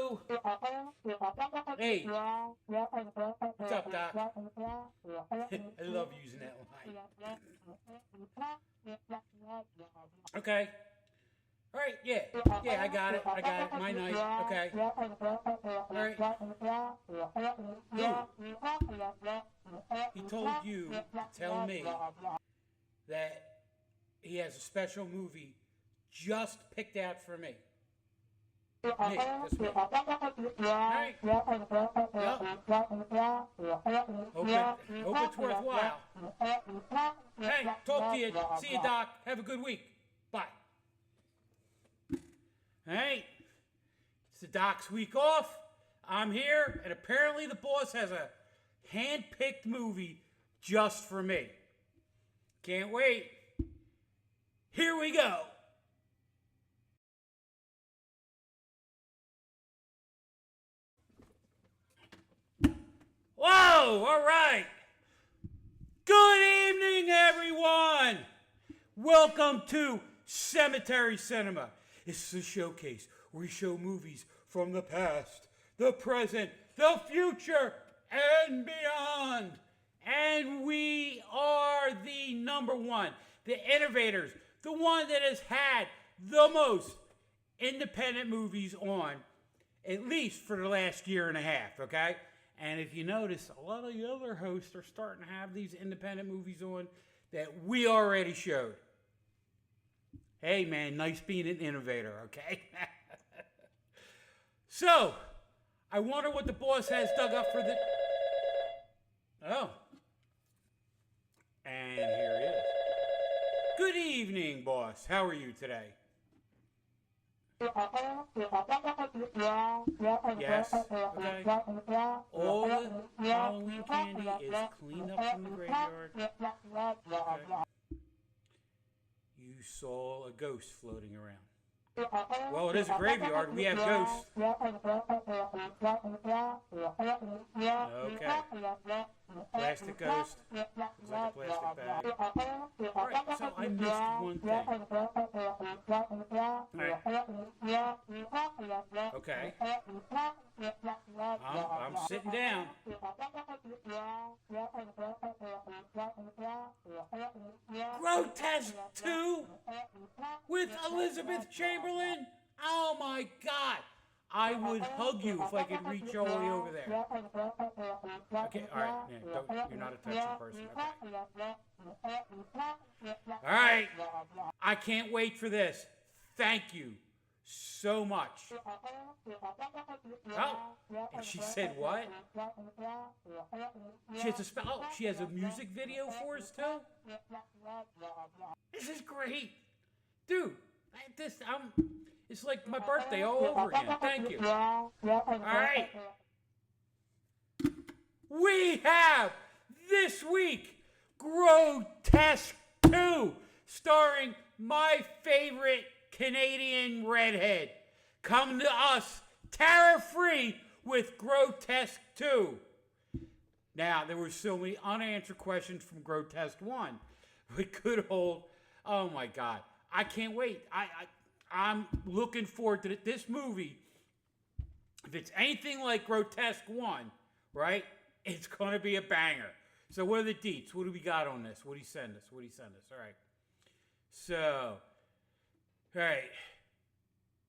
Hello. Hey. What's up, Doc? I love using that line. Okay. All right. Yeah. Yeah. I got it. I got it. My night. Okay. All right. He told you to tell me that he has a special movie just picked out for me. Me, just me. All right. Hope it's worthwhile. Hey, talk to you. See you, Doc. Have a good week. Bye. All right. It's the Doc's week off. I'm here, and apparently the boss has a hand-picked movie just for me. Can't wait. Here we go. Whoa, all right. Good evening, everyone. Welcome to Cemetery Cinema. This is a showcase where we show movies from the past, the present, the future, and beyond. And we are the number one, the innovators, the one that has had the most independent movies on, at least for the last year and a half, okay? And if you notice, a lot of the other hosts are starting to have these independent movies on that we already showed. Hey, man, nice being an innovator, okay? So, I wonder what the boss has dug up for the... Oh. And here he is. Good evening, boss. How are you today? Yes. Okay. All the Halloween candy is cleaned up from the graveyard. Okay. You saw a ghost floating around. Well, it is a graveyard. We have ghosts. Okay. Plastic ghost. Looks like a plastic bag. Alright, so I missed one thing. Alright. Okay. I'm sitting down. Grotesque 2 with Elizabeth Chamberlain. Oh my God. I would hug you if I could reach all the way over there. Okay, alright. Yeah, you're not a touchy person. Okay. Alright. I can't wait for this. Thank you so much. Oh, and she said what? She has a music video for us too? This is great. Dude, it's like my birthday all over again. Thank you. All right. We have this week Grotesque 2, starring my favorite Canadian redhead. Come to us, tariff-free, with Grotesque 2. Now, there were so many unanswered questions from Grotesque 1. We could hold, oh my God. I can't wait. I'm looking forward to this movie. If it's anything like Grotesque 1, right, it's going to be a banger. So what are the deets? What do we got on this? What do you send us? All right. So, all right.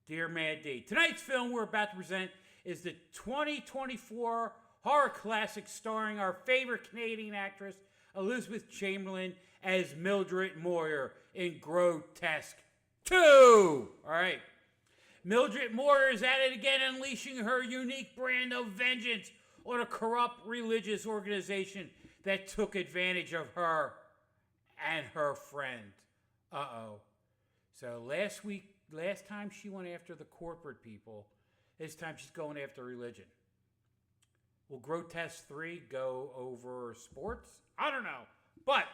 Dear Mad D. Tonight's film we're about to present is the 2024 horror classic starring our favorite Canadian actress, Elizabeth Chamberlain, as Mildred Moyer in Grotesque 2. All right. Mildred Moyer is at it again, unleashing her unique brand of vengeance on a corrupt religious organization that took advantage of her and her friend. Uh-oh. So last time she went after the corporate people, this time she's going after religion. Will Grotesque 3 go over sports? I don't know. But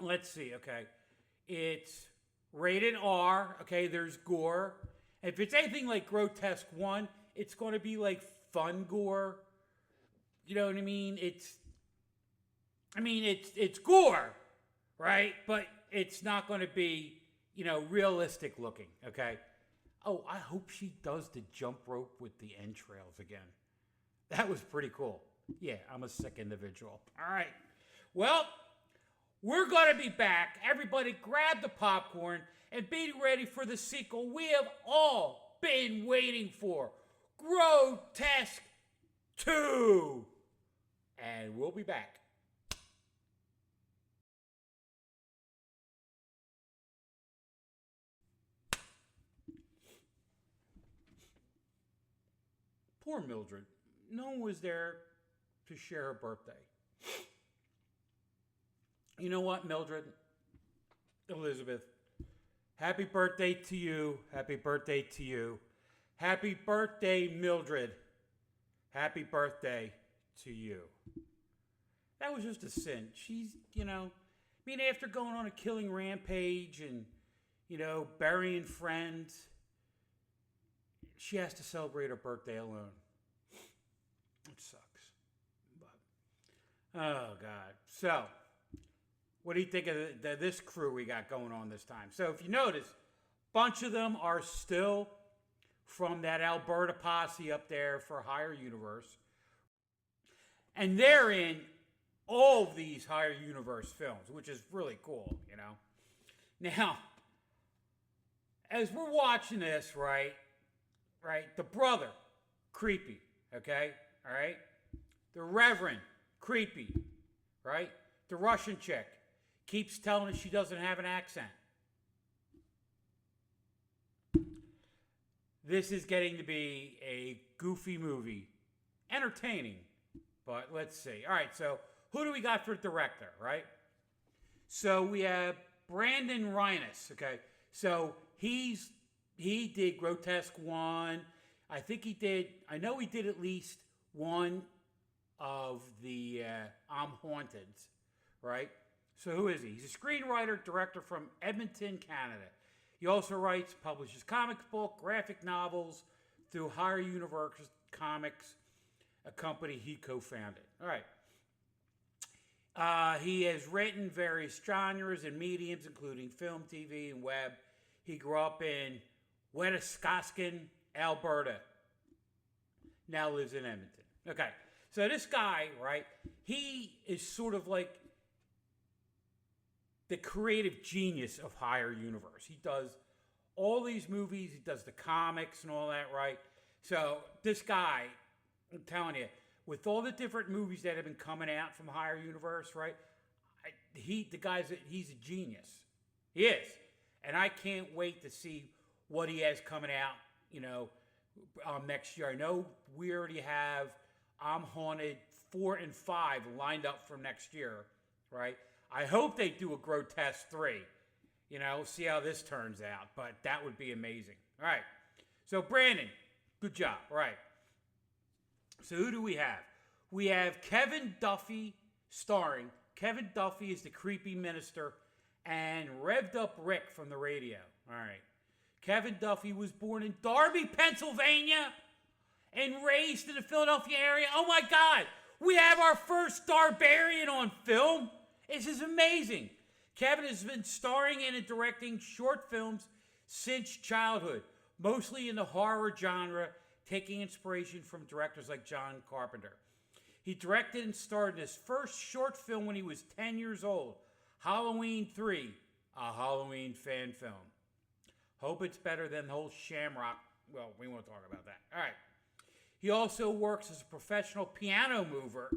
let's see, okay. It's rated R, okay, there's gore. If it's anything like Grotesque 1, it's going to be like fun gore. You know what I mean? It's gore, right? But it's not going to be, realistic looking, okay? Oh, I hope she does the jump rope with the entrails again. That was pretty cool. Yeah, I'm a sick individual. All right. Well, we're going to be back. Everybody grab the popcorn and be ready for the sequel we have all been waiting for. Grotesque 2. And we'll be back. Poor Mildred. No one was there to share her birthday. You know what, Mildred? Elizabeth, happy birthday to you. Happy birthday to you. Happy birthday, Mildred. Happy birthday to you. That was just a sin. She's, after going on a killing rampage and, burying friends, she has to celebrate her birthday alone. It sucks. But, oh, God. So, what do you think of this crew we got going on this time? So, if you notice, a bunch of them are still from that Alberta posse up there for Higher Universe. And they're in all of these Higher Universe films, which is really cool, Now, as we're watching this, right, the brother, creepy, okay, all right? The Reverend, creepy, right? The Russian chick keeps telling us she doesn't have an accent. This is getting to be a goofy movie. Entertaining, but let's see. All right, so who do we got for director, right? So we have Brandon Reines, okay? So he did Grotesque 1. I know he did at least one of the I'm Haunted, right? So who is he? He's a screenwriter, director from Edmonton, Canada. He also writes, publishes comic book, graphic novels through Higher Universe Comics, a company he co-founded. All right. He has written various genres and mediums, including film, TV, and web. He grew up in Wetaskiwin, Alberta. Now lives in Edmonton. Okay. So this guy, right, he is sort of like the creative genius of Higher Universe. He does all these movies. He does the comics and all that, right? So this guy, I'm telling you, with all the different movies that have been coming out from Higher Universe, right? He's a genius. He is. And I can't wait to see what he has coming out, next year. I know we already have I'm Haunted 4 and 5 lined up for next year, right? I hope they do a Grotesque 3. See how this turns out. But that would be amazing. All right. So, Brandon, good job. All right. So, who do we have? We have Kevin Duffy starring. Kevin Duffy is the creepy minister and Revved Up Rick from the radio. All right. Kevin Duffy was born in Darby, Pennsylvania and raised in the Philadelphia area. Oh, my God. We have our first Darbarian on film. This is amazing. Kevin has been starring in and directing short films since childhood, mostly in the horror genre, taking inspiration from directors like John Carpenter. He directed and starred in his first short film when he was 10 years old, Halloween 3, a Halloween fan film. Hope it's better than the whole Shamrock. Well, we won't talk about that. All right. He also works as a professional piano mover.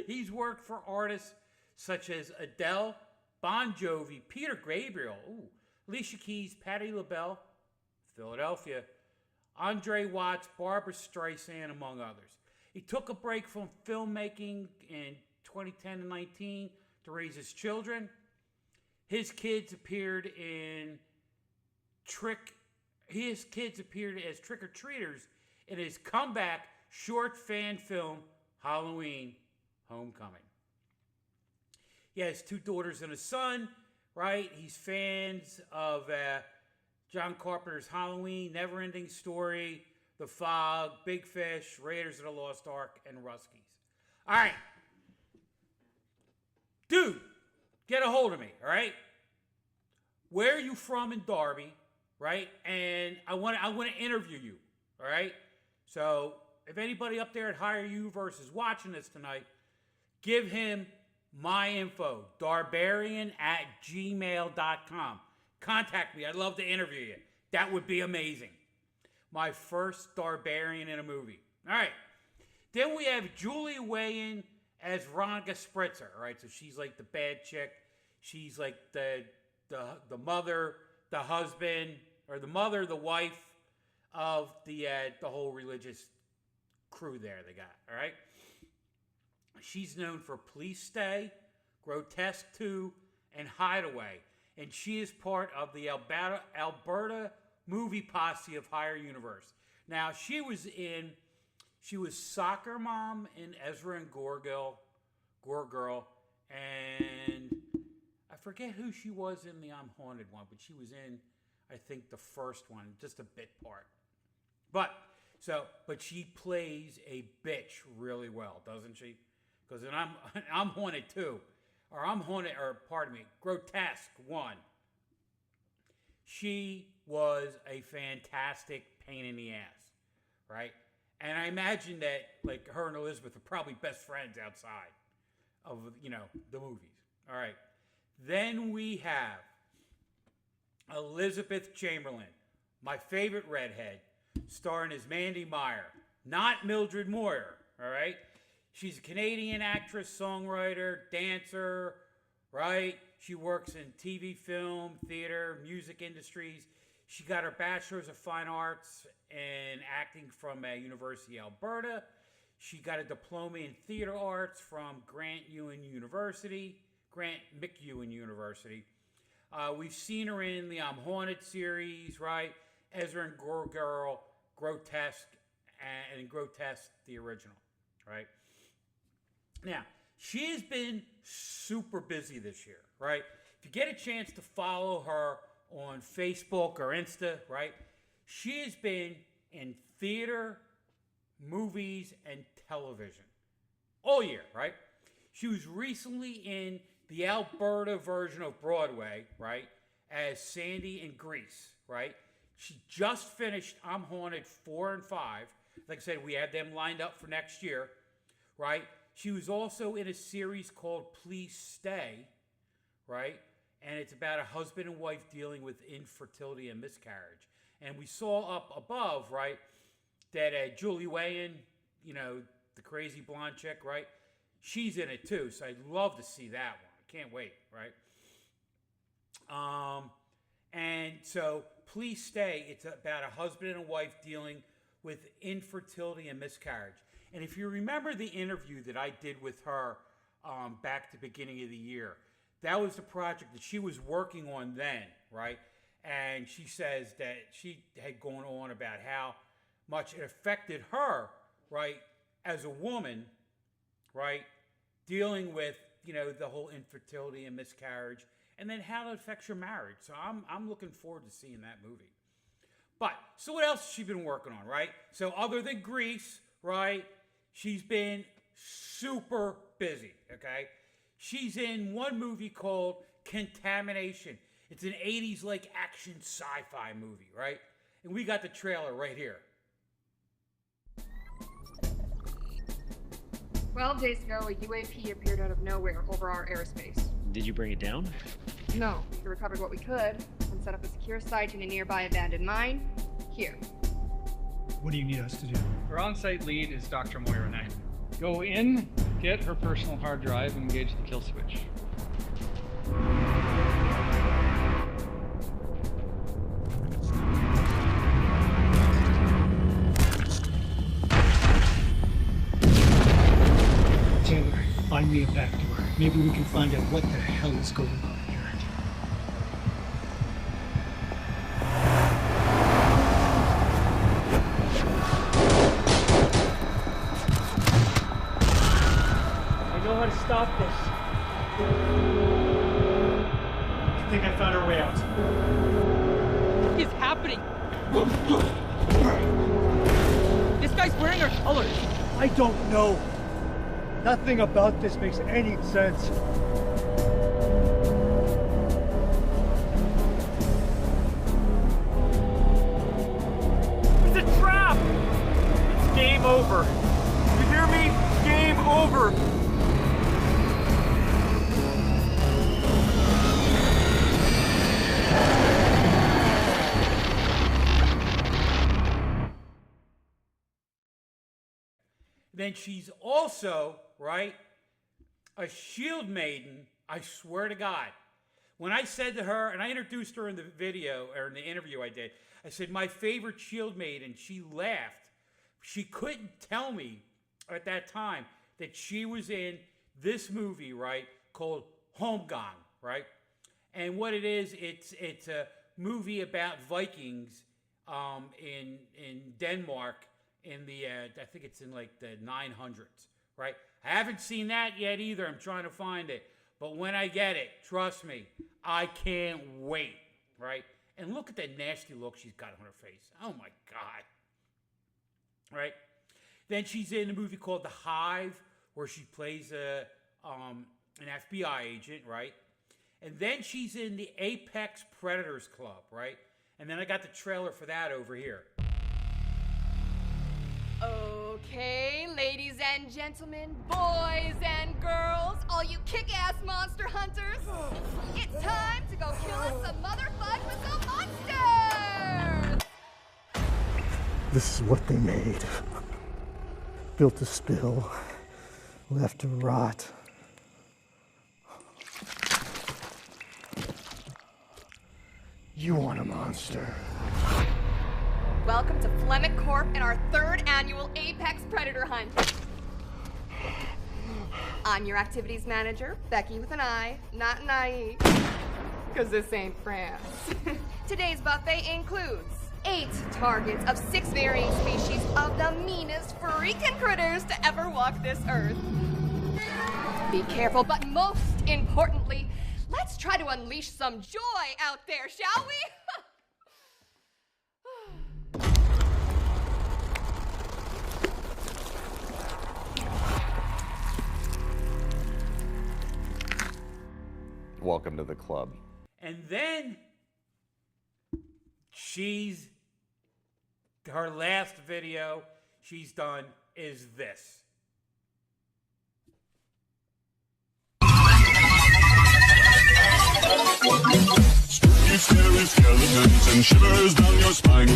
He's worked for artists such as Adele, Bon Jovi, Peter Gabriel, Alicia Keys, Patti LaBelle, Philadelphia, Andre Watts, Barbara Streisand, among others. He took a break from filmmaking in 2010 and 19 to raise his children. His kids appeared as trick-or-treaters in his comeback short fan film, Halloween Homecoming. He has 2 daughters and a son, right? He's fans of John Carpenter's Halloween, Neverending Story, The Fog, Big Fish, Raiders of the Lost Ark, and Ruskies. All right. Dude, get a hold of me, all right? Where are you from in Darby, right? And I want to interview you, all right? So if anybody up there at Hire Universe is watching this tonight, give him my info, darbarian@gmail.com. Contact me. I'd love to interview you. That would be amazing. My first Darbarian in a movie. All right. Then we have Julie Wayne as Veronica Spritzer, right? So she's like the bad chick. She's like the mother, the husband, or the mother, the wife of the whole religious crew there they got, all right? She's known for Police Stay, Grotesque 2, and Hideaway. And she is part of the Alberta movie posse of Hire Universe. Now, she was Soccer Mom in Ezra and Gore Girl, and I forget who she was in the I'm Haunted one, but she was in, I think, the first one, just a bit part. But she plays a bitch really well, doesn't she? Because in I'm Haunted 2, Grotesque 1, she was a fantastic pain in the ass, right? And I imagine that, like, her and Elizabeth are probably best friends outside of, the movies. All right. Then we have Elizabeth Chamberlain, my favorite redhead, starring as Mandy Meyer, not Mildred Moyer, all right? She's a Canadian actress, songwriter, dancer, right? She works in TV, film, theater, music industries. She got her Bachelor's of Fine Arts in acting from University of Alberta. She got a diploma in theater arts from Grant McEwen University. We've seen her in the I'm Haunted series, right? Ezra and Gore Girl, Grotesque, and Grotesque, the original, right? Now, she has been super busy this year, right? If you get a chance to follow her on Facebook or Insta, right? She has been in theater, movies, and television all year, right? She was recently in the Alberta version of Broadway, right, as Sandy in Grease, right? She just finished I'm Haunted 4 and 5. Like I said, we have them lined up for next year, right? She was also in a series called Please Stay, right? And it's about a husband and wife dealing with infertility and miscarriage. And we saw up above, right, that Julie Wayne, the crazy blonde chick, right? She's in it too, so I'd love to see that one. I can't wait, right? And so Please Stay, it's about a husband and a wife dealing with infertility and miscarriage. And if you remember the interview that I did with her back at the beginning of the year, that was the project that she was working on then, right? And she says that she had gone on about how much it affected her, right, as a woman, right, dealing with, the whole infertility and miscarriage, and then how it affects your marriage. So I'm looking forward to seeing that movie. But, so what else has she been working on, right? So other than Grease, right, she's been super busy, okay? She's in one movie called Contamination. It's an 80s like action sci-fi movie, right? And we got the trailer right here. 12 days ago, a UAP appeared out of nowhere over our airspace. Did you bring it down? No, we recovered what we could and set up a secure site in a nearby abandoned mine. Here. What do you need us to do? Our on-site lead is Dr. Moira Knight. Go in, get her personal hard drive, and engage the kill switch. Taylor, find me a back door. Maybe we can find out what the hell is going on here. I know how to stop this. I think I found our way out. What is happening? This guy's wearing our colors. I don't know. Nothing about this makes any sense. game over. You hear me? Game over. Then she's also, right, a shield maiden, I swear to God. When I said to her, and I introduced her in the video, or in the interview I did, I said, my favorite shield maiden, she laughed. She couldn't tell me at that time that she was in this movie, right, called Homegang, right? And what it is, it's a movie about Vikings in Denmark in the, I think it's in like the 900s, right? I haven't seen that yet either. I'm trying to find it. But when I get it, trust me, I can't wait, right? And look at that nasty look she's got on her face. Oh, my God. Right? Then she's in a movie called The Hive, where she plays an FBI agent, right? And then she's in the Apex Predators Club, right? And then I got the trailer for that over here. Okay, ladies and gentlemen, boys and girls, all you kick-ass monster hunters, it's time to go kill us some motherfuck with some monsters! This is what they made. Built to spill, left to rot. You want a monster. Welcome to Flemic Corp and our 3rd annual Apex Predator Hunt. I'm your activities manager, Becky with an I, not an IE. Because this ain't France. Today's buffet includes 8 targets of 6 varying species of the meanest freaking critters to ever walk this earth. Be careful, but most importantly, let's try to unleash some joy out there, shall we? Welcome to the club. And then her last video she's done is this. Spooky, scary skeletons and shivers down your spine.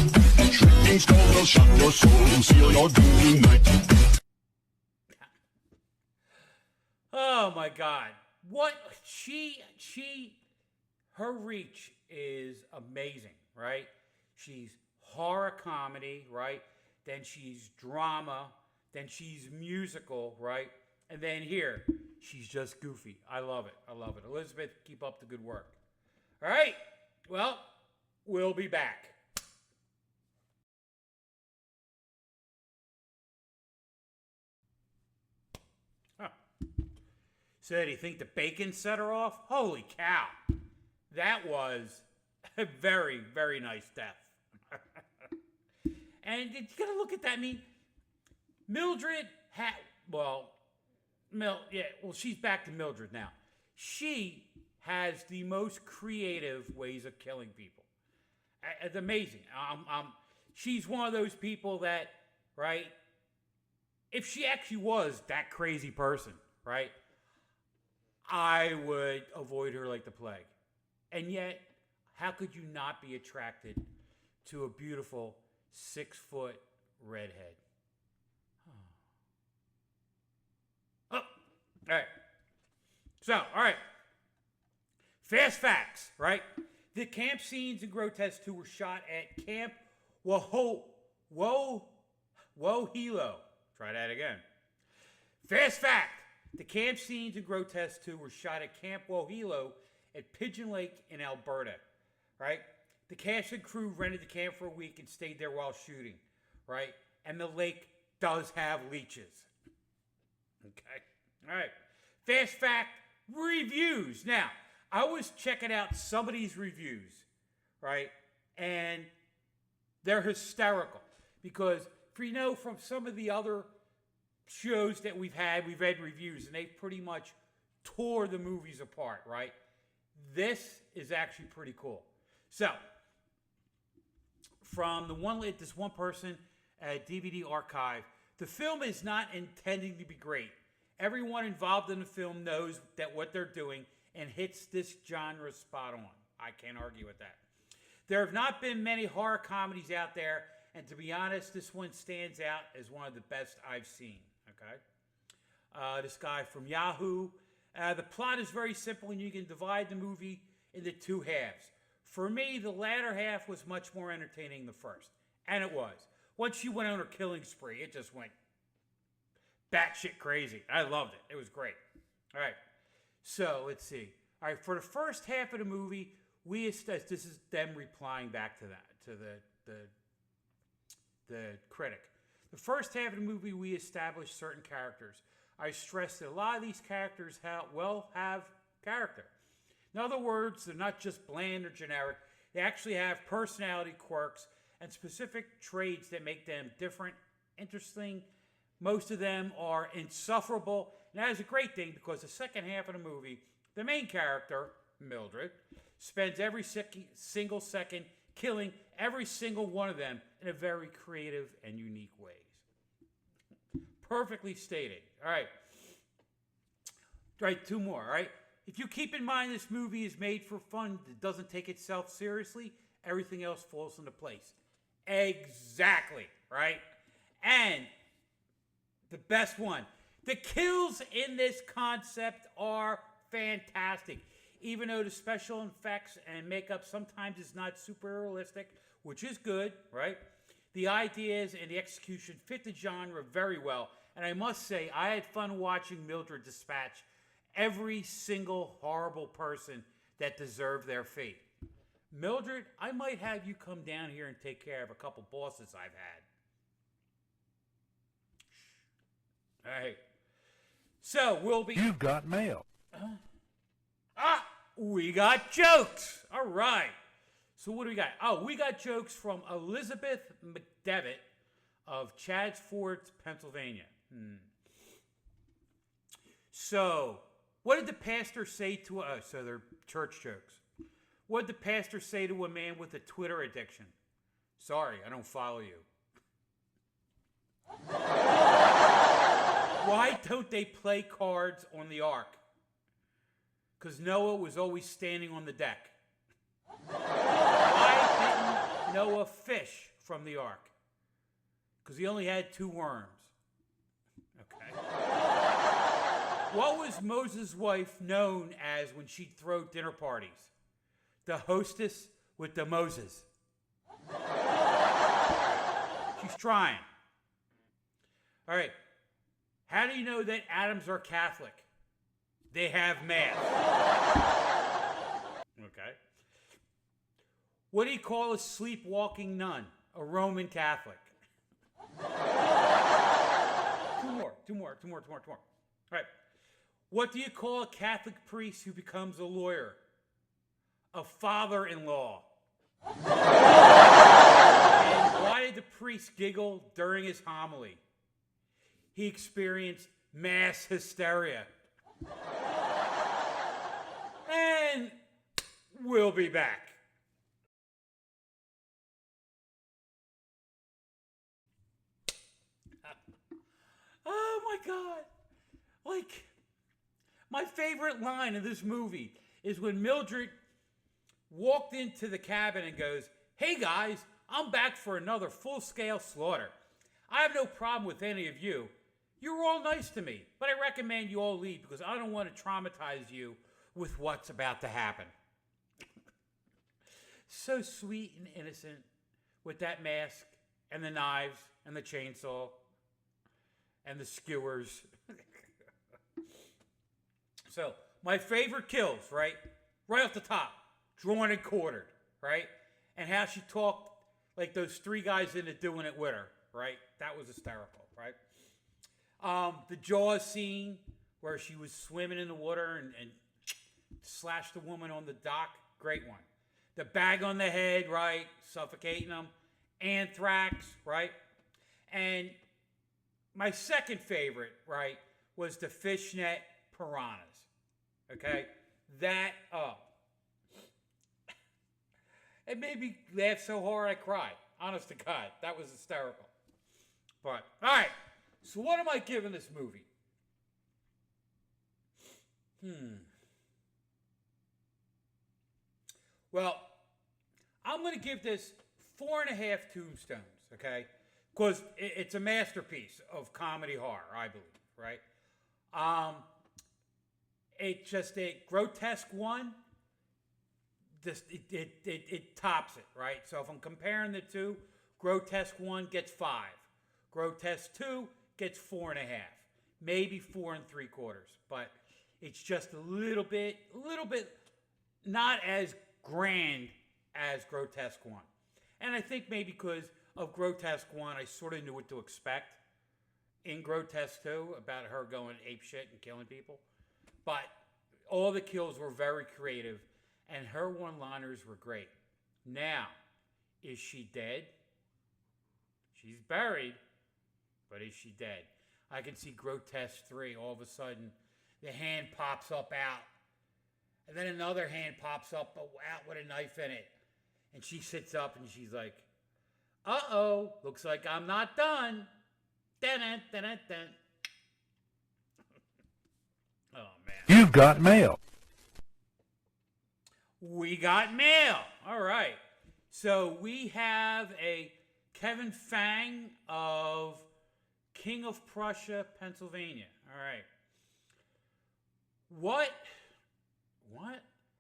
Shrieking skulls will shock your soul, seal your doom night. Oh my God. What her reach is amazing, right? She's horror comedy, right? Then she's drama, then she's musical, right? And then here, she's just goofy. I love it. I love it. Elizabeth, keep up the good work. All right. Well, we'll be back. So do you think the bacon set her off? Holy cow. That was a very, very nice death. And you got to look at that. I mean, Mildred had, she's back to Mildred now. She has the most creative ways of killing people. It's amazing. She's one of those people that, right, if she actually was that crazy person, right, I would avoid her like the plague. And yet, how could you not be attracted to a beautiful 6-foot redhead? Oh, all right. So, all right. Fast facts, right? The camp scenes in Grotesque 2 were shot at Camp Wohelo. Try that again. Fast fact. The camp scenes in Grotesque 2 were shot at Camp Wohelo at Pigeon Lake in Alberta, right? The cast and crew rented the camp for a week and stayed there while shooting, right? And the lake does have leeches. Okay, all right. Fast fact, reviews. Now, I was checking out some of these reviews, right? And they're hysterical because, from some of the other shows that we've read reviews, and they pretty much tore the movies apart, right? This is actually pretty cool. So, from this one person at DVD Archive, The film is not intending to be great. Everyone involved in the film knows that what they're doing and hits this genre spot on. I can't argue with that. There have not been many horror comedies out there, and to be honest, this one stands out as one of the best I've seen. Okay, this guy from Yahoo. The plot is very simple, and you can divide the movie into two halves. For me, the latter half was much more entertaining than the first, and it was. Once she went on her killing spree, it just went batshit crazy. I loved it. It was great. All right, so let's see. All right, for the first half of the movie, this is them replying back to that, to the critic. The first half of the movie, we established certain characters. I stressed that a lot of these characters have character. In other words, they're not just bland or generic. They actually have personality quirks and specific traits that make them different, interesting. Most of them are insufferable. And that is a great thing because the second half of the movie, the main character, Mildred, spends every single second killing every single one of them in a very creative and unique ways. Perfectly stated. All right. All right, two more. All right. If you keep in mind this movie is made for fun, it doesn't take itself seriously, everything else falls into place. Exactly. Right? And the best one. The kills in this concept are fantastic. Even though the special effects and makeup sometimes is not super realistic, which is good, right? The ideas and the execution fit the genre very well. And I must say, I had fun watching Mildred dispatch every single horrible person that deserved their fate. Mildred, I might have you come down here and take care of a couple bosses I've had. All right. So, we'll be... You've got mail. We got jokes. All right. So what do we got? Oh, we got jokes from Elizabeth McDevitt of Chadsford, Pennsylvania. So, what did the pastor say to us? So they're church jokes. What did the pastor say to a man with a Twitter addiction? Sorry, I don't follow you. Why don't they play cards on the ark? Because Noah was always standing on the deck. Why didn't Noah fish from the ark? Because he only had 2 worms. Okay. What was Moses' wife known as when she'd throw dinner parties? The hostess with the Moses. She's trying. All right. How do you know that atoms are Catholic? They have math. Okay. What do you call a sleepwalking nun? A Roman Catholic. Two more. All right. What do you call a Catholic priest who becomes a lawyer? A father-in-law. And why did the priest giggle during his homily? He experienced mass hysteria. And we'll be back. Oh my God. Like, my favorite line of this movie is when Mildred walked into the cabin and goes, "Hey guys, I'm back for another full-scale slaughter. I have no problem with any of you. You're all nice to me, but I recommend you all leave because I don't want to traumatize you with what's about to happen." So sweet and innocent with that mask and the knives and the chainsaw and the skewers. So, my favorite kills, right? Right off the top, drawn and quartered, right? And how she talked like those 3 guys into doing it with her, right? That was hysterical, right? The Jaws scene where she was swimming in the water and slashed the woman on the dock, great one. The bag on the head, right? Suffocating them. Anthrax, right? And my second favorite, right, was the fishnet piranhas. Okay? That, it made me laugh so hard I cried. Honest to God. That was hysterical. But, all right. So what am I giving this movie? Well, I'm going to give this 4.5 tombstones, okay? Because it's a masterpiece of comedy horror, I believe, right? It's just a Grotesque 1. It tops it, right? So if I'm comparing the two, Grotesque 1 gets 5. Grotesque 2 gets 4.5. Maybe 4 3/4. But it's just a little bit not as grand as Grotesque 1. And I think maybe because of Grotesque 1, I sort of knew what to expect in Grotesque 2 about her going apeshit and killing people. But all the kills were very creative, and her one-liners were great. Now, is she dead? She's buried, but is she dead? I can see Grotesque 3, all of a sudden, the hand pops up out, and then another hand pops up out with a knife in it. And she sits up and she's like, uh-oh, looks like I'm not done. Dun-dun, dun-dun, dun. Oh, man. You've got mail. We got mail. All right. So we have a Kevin Fang of King of Prussia, Pennsylvania. All right. What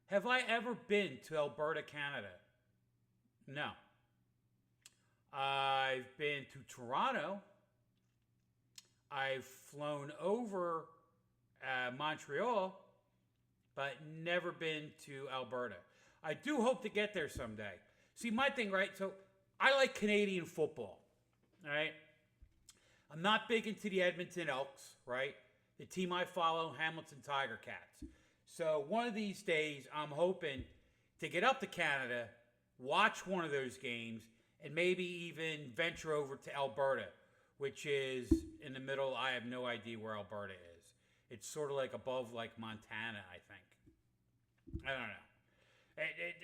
have I ever been to Alberta, Canada? No. I've been to Toronto. I've flown over Montreal, but never been to Alberta. I do hope to get there someday. See, my thing, right? So I like Canadian football, all right? I'm not big into the Edmonton Elks, right? The team I follow, Hamilton Tiger Cats. So one of these days, I'm hoping to get up to Canada, watch one of those games, and maybe even venture over to Alberta, which is in the middle. I have no idea where Alberta is. It's sort of like above like Montana, I think. I don't know.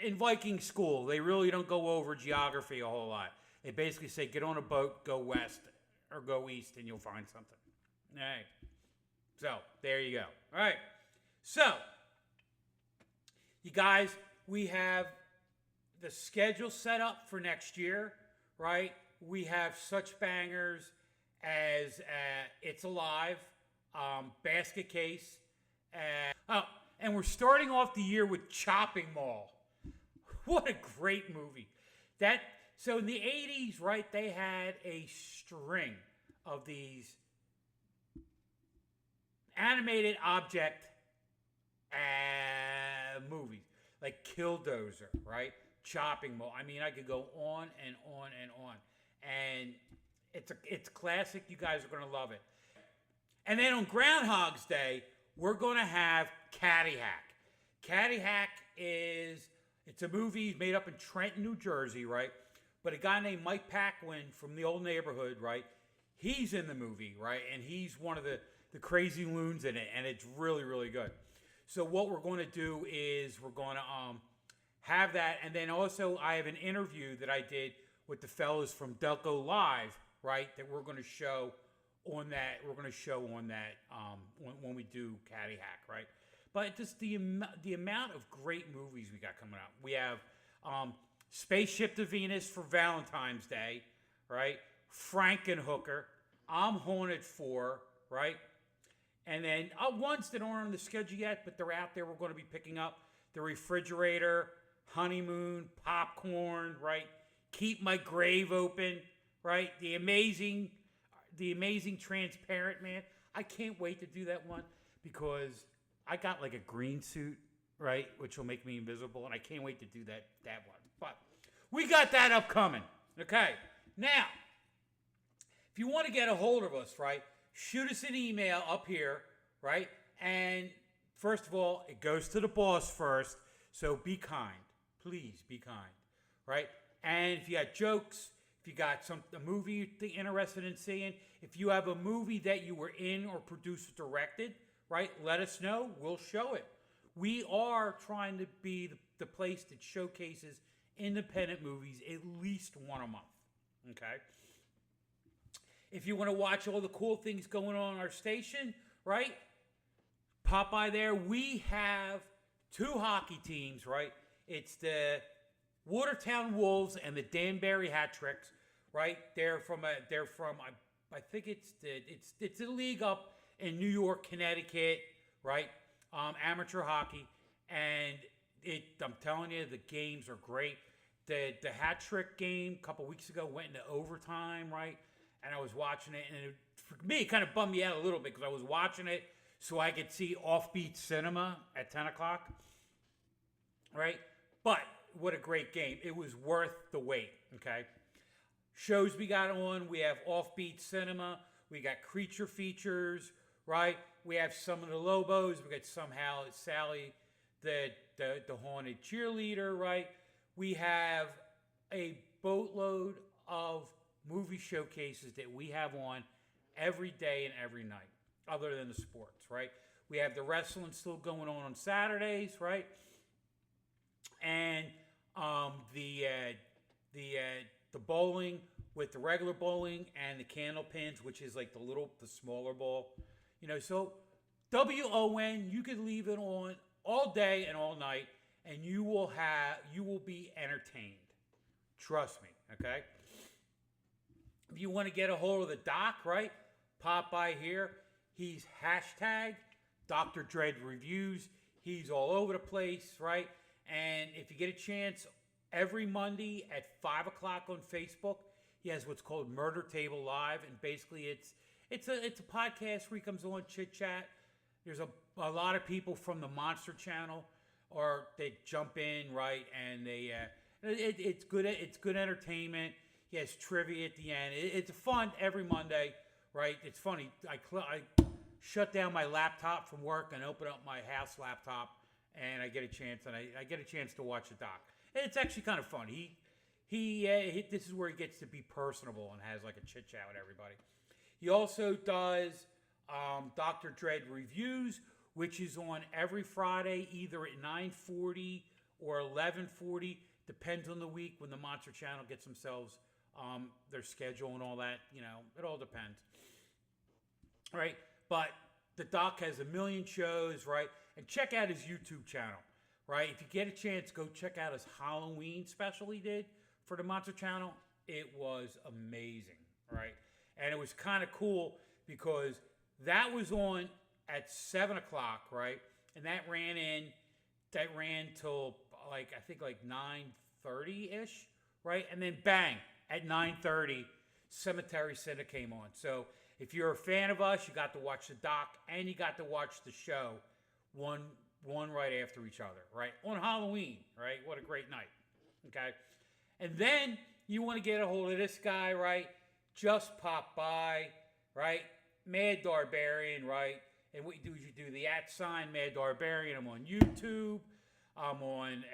In Viking school, they really don't go over geography a whole lot. They basically say, get on a boat, go west, or go east, and you'll find something. All right. So, there you go. All right. So, you guys, we have the schedule set up for next year, right? We have such bangers as It's Alive, Basket Case, and we're starting off the year with Chopping Mall. What a great movie. So in the 80s, right, they had a string of these animated object movies, like Killdozer, right? Chopping Mall. I mean, I could go on and on and on. And it's classic. You guys are going to love it. And then on Groundhog's Day, we're going to have Caddyshack. Caddyshack it's a movie made up in Trenton, New Jersey, right? But a guy named Mike Paquin from the Old Neighborhood, right? He's in the movie, right? And he's one of the crazy loons in it, and it's really, really good. So what we're going to do is we're going to have that, and then also I have an interview that I did with the fellas from Delco Live, right? That we're going to show on that. We're going to show on that when we do Caddyshack, right? But just the amount of great movies we got coming out. We have Spaceship to Venus for Valentine's Day, right? Frankenhooker, I'm Haunted 4, right? And then ones that aren't on the schedule yet, but they're out there. We're going to be picking up The Refrigerator, Honeymoon, Popcorn, right? Keep My Grave Open, right? The amazing Transparent Man. I can't wait to do that one because I got like a green suit, right? Which will make me invisible, and I can't wait to do that one. But we got that upcoming. Okay. Now, if you want to get a hold of us, right? Shoot us an email up here, right? And first of all, it goes to the boss first. So be kind. Please be kind, right? And if you got jokes, if you got a movie you're interested in seeing, if you have a movie that you were in or produced or directed, right? Let us know. We'll show it. We are trying to be the place that showcases independent movies at least one a month, okay? If you want to watch all the cool things going on our station, right? Pop by there. We have 2 hockey teams, right? It's the Watertown Wolves and the Danbury Hat Tricks, right? They're from I think it's a league up in New York, Connecticut, right? Amateur hockey, and I'm telling you, the games are great. The Hat Trick game a couple weeks ago went into overtime, right? And I was watching it, and for me, it kind of bummed me out a little bit because I was watching it so I could see Offbeat Cinema at 10 o'clock, right? But what a great game. It was worth the wait, okay? Shows we got on, we have Offbeat Cinema, we got Creature Features, right? We have some of the Lobos, we got somehow Sally, the haunted cheerleader, right? We have a boatload of movie showcases that we have on every day and every night, other than the sports, right? We have the wrestling still going on Saturdays, right? And the bowling with the regular bowling and the candle pins, which is like the smaller ball, So WON, you could leave it on all day and all night, and you will be entertained. Trust me, okay? If you want to get a hold of the doc, right? Pop by here. He's hashtag Dr. Dread Reviews. He's all over the place, right? And if you get a chance, every Monday at 5 o'clock on Facebook, he has what's called Murder Table Live, and basically it's a podcast where he comes on, chit chat. There's a lot of people from the Monster Channel, or they jump in, right? And it's good entertainment. He has trivia at the end. It's fun every Monday, right? It's funny. I shut down my laptop from work and open up my house laptop, and I get a chance to watch the doc. And it's actually kind of fun. This is where he gets to be personable and has like a chit chat with everybody. He also does Dr. Dread Reviews, which is on every Friday, either at 9:40 or 11:40. Depends on the week when the Monster Channel gets themselves their schedule and all that. It all depends. Right? But the doc has a million shows, right? And check out his YouTube channel, right? If you get a chance, go check out his Halloween special he did for the Monster Channel. It was amazing, right? And it was kind of cool because that was on at 7 o'clock, right? And that ran till I think 9:30-ish, right? And then bang, at 9:30, Cemetery Cinema came on. So if you're a fan of us, you got to watch the doc and you got to watch the show one right after each other, right? On Halloween, right? What a great night, okay? And then you want to get a hold of this guy, right? Just pop by, right? Mad Darbarian, right? And what you do is you do the @ Mad Darbarian. I'm on YouTube. I'm on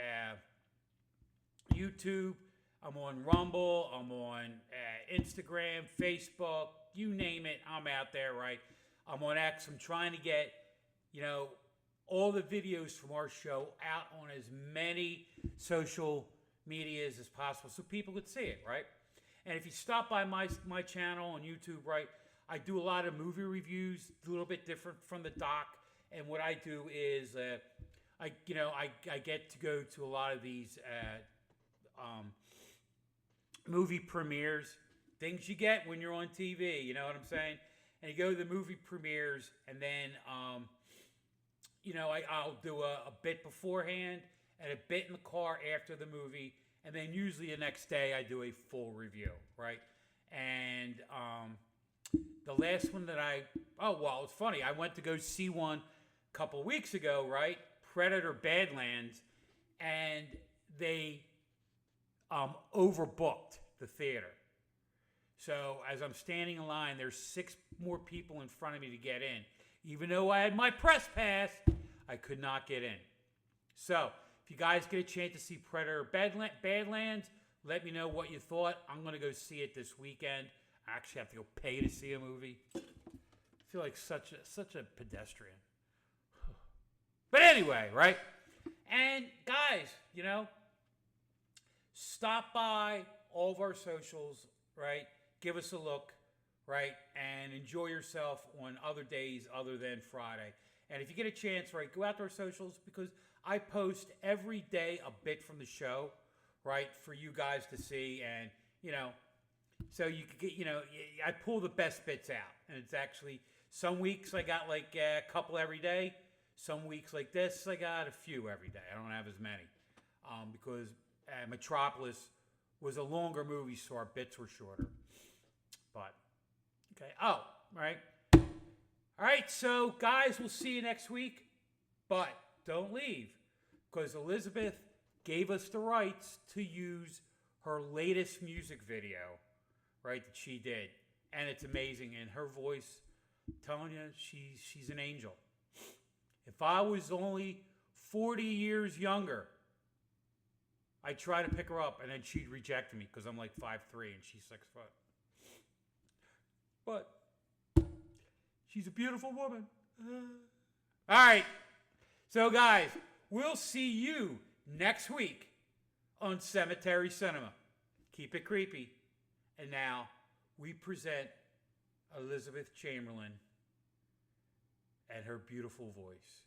I'm on Rumble. I'm on Instagram, Facebook. You name it, I'm out there, right? I'm on X. I'm trying to get, all the videos from our show out on as many social medias as possible so people could see it, right? And if you stop by my channel on YouTube, right, I do a lot of movie reviews, a little bit different from the doc. And what I do is I get to go to a lot of these movie premieres, things you get when you're on TV, you know what I'm saying? And you go to the movie premieres, and then I'll do a bit beforehand and a bit in the car after the movie, and then usually the next day I do a full review, right? And the last one that it's funny. I went to go see one a couple weeks ago, right? Predator Badlands, and they overbooked the theater. So as I'm standing in line, there's 6 more people in front of me to get in. Even though I had my press pass, I could not get in. So if you guys get a chance to see Predator Badlands, let me know what you thought. I'm going to go see it this weekend. I actually have to go pay to see a movie. I feel like such a pedestrian. But anyway, right? And guys, stop by all of our socials, right? Give us a look, right? And enjoy yourself on other days other than Friday. And if you get a chance, right, go out to our socials because I post every day a bit from the show, right, for you guys to see. And, you know, so you could get, you know, I pull the best bits out. And it's actually, some weeks I got like a couple every day. Some weeks like this, I got a few every day. I don't have as many because Metropolis was a longer movie, so our bits were shorter. But, okay. Oh, right. All right, so guys, we'll see you next week. But don't leave because Elizabeth gave us the rights to use her latest music video, right, that she did. And it's amazing. And her voice, I'm telling you, she's an angel. If I was only 40 years younger, I'd try to pick her up, and then she'd reject me because I'm like 5'3" and she's 6 foot. But she's a beautiful woman. All right. So, guys, we'll see you next week on Cemetery Cinema. Keep it creepy. And now we present Elizabeth Chamberlain and her beautiful voice.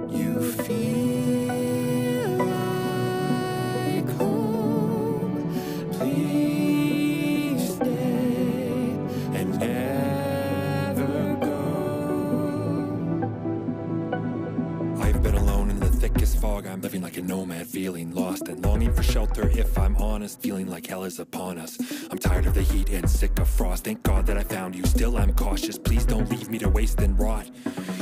You feel like home. Please stay and never go. I've been alone in the thickest fog. I'm living like a nomad, feeling lost and longing for shelter. If I'm honest, feeling like hell is upon us. I'm tired of the heat and sick of frost. Thank God that I found you. Still I'm cautious. Please don't leave me to waste and rot.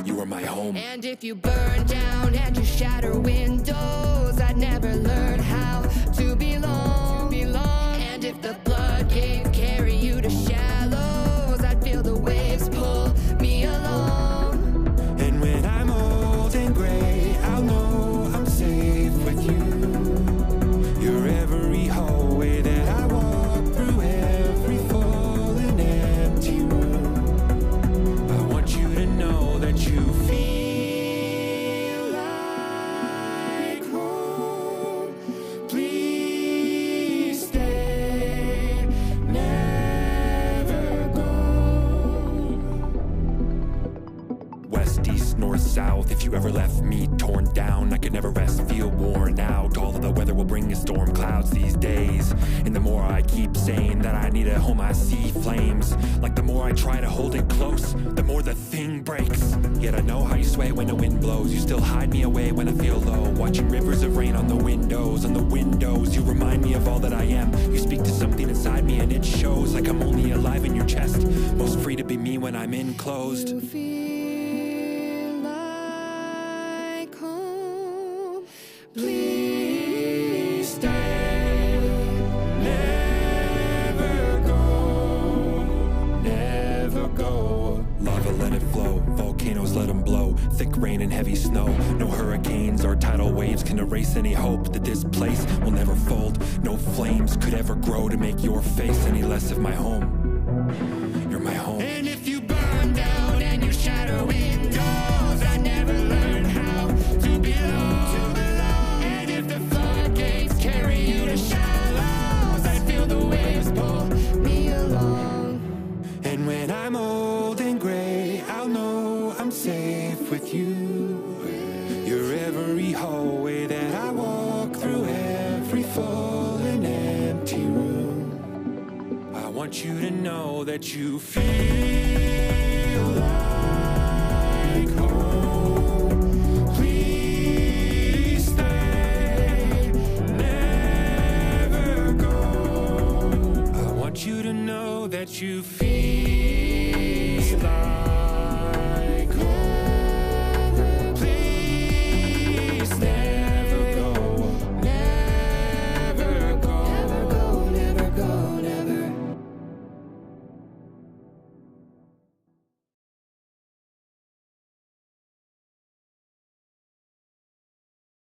You are my home. And if you burn down and you shatter windows, I'd never learn how to belong. And if the floodgates carry you to shallows, I'd feel the waves pull me along. And when I'm old and gray, I'll know I'm safe with you. You're every hallway that I walk through, every fallen empty room. I want you to know that you feel like home. Please stay, never go. West, east, north, south. If you ever left me torn down, I could never rest, feel worn out. All of the weather will bring a storm clouds these days. And the more I keep saying that I need a home, I see flames. Like the more I try to hold it close, the more the thing breaks. Yet I know how you sway when the wind blows. You still hide me away when I feel low. Watching rivers of rain on the windows. You remind me of all that I am. You speak to something inside me and it shows. Like I'm only alive in your chest. Most free to be me when I'm enclosed. You feel like home. Please stay, never go, never go. Lava let it flow, volcanoes let them blow. Thick rain and heavy snow. No hurricanes or tidal waves can erase any hope that this place will never fold. No flames could ever grow to make your face any less of my home. You're my home. And if you burn down and you shatter windows, I never learned how to belong. And if the floodgates carry you to shallows, I feel the waves pull me along. And when I'm old and gray, I'll know I'm safe with you. You're every hallway that I walk through, every fallen empty room. I want you to know that you feel like home. Please stay, never go. I want you to know that you feel like